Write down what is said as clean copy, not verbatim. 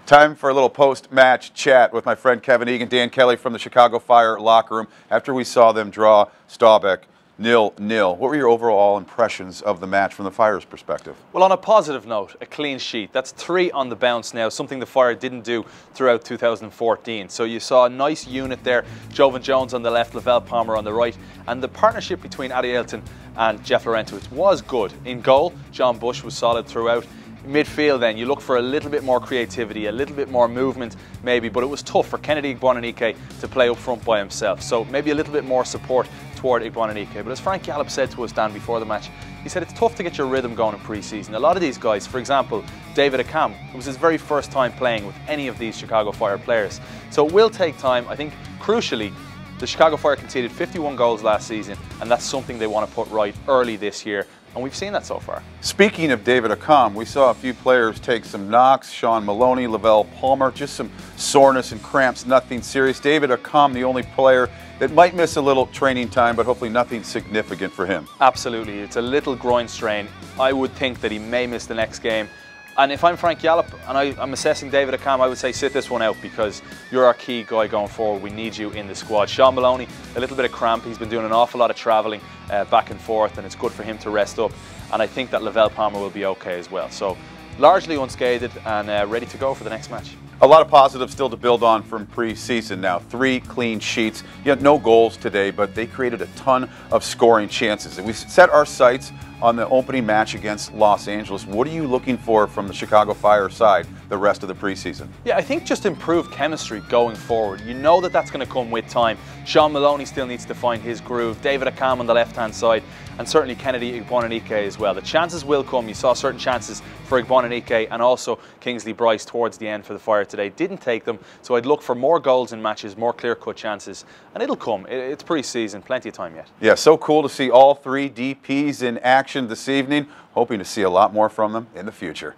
Time for a little post-match chat with my friend Kevin Egan, Dan Kelly from the Chicago Fire locker room after we saw them draw Stabaek 0-0. What were your overall impressions of the match from the Fire's perspective? Well, on a positive note, a clean sheet. That's 3 on the bounce now, something the Fire didn't do throughout 2014. So you saw a nice unit there, Jovan Jones on the left, Lavelle Palmer on the right, and the partnership between Adi Elton and Jeff Laurentowicz was good. In goal, John Bush was solid throughout. Midfield then, you look for a little bit more creativity, a little bit more movement maybe, but it was tough for Kennedy Igboananike to play up front by himself, so maybe a little bit more support toward Igboananike. But as Frank Gallup said to us, Dan, before the match, he said it's tough to get your rhythm going in pre-season. A lot of these guys, for example, David Egan, it was his very first time playing with any of these Chicago Fire players. So it will take time. I think crucially, the Chicago Fire conceded 51 goals last season, and that's something they want to put right early this year. And we've seen that so far. Speaking of David Egan, we saw a few players take some knocks. Sean Maloney, Lavelle Palmer, just some soreness and cramps, nothing serious. David Egan, the only player that might miss a little training time, but hopefully nothing significant for him. Absolutely, it's a little groin strain. I would think that he may miss the next game. And if I'm Frank Gallup and I'm assessing David Egan, I would say sit this one out because you're our key guy going forward. We need you in the squad. Sean Maloney, a little bit of cramp. He's been doing an awful lot of travelling back and forth, and it's good for him to rest up. And I think that Lavelle Palmer will be okay as well. So largely unscathed and ready to go for the next match. A lot of positives still to build on from pre-season now. 3 clean sheets. You had no goals today, but they created a ton of scoring chances. And we set our sights on the opening match against Los Angeles. What are you looking for from the Chicago Fire side the rest of the preseason? Yeah, I think just improved chemistry going forward. You know that that's going to come with time. Sean Maloney still needs to find his groove. David Egan on the left-hand side, and certainly Kennedy Igboananike as well. The chances will come. You saw certain chances for Igboananike and also Kingsley Bryce towards the end for the Fire today. Didn't take them, so I'd look for more goals in matches, more clear-cut chances, and it'll come. It's pre-season, plenty of time yet. Yeah, so cool to see all 3 DPs in action this evening. Hoping to see a lot more from them in the future.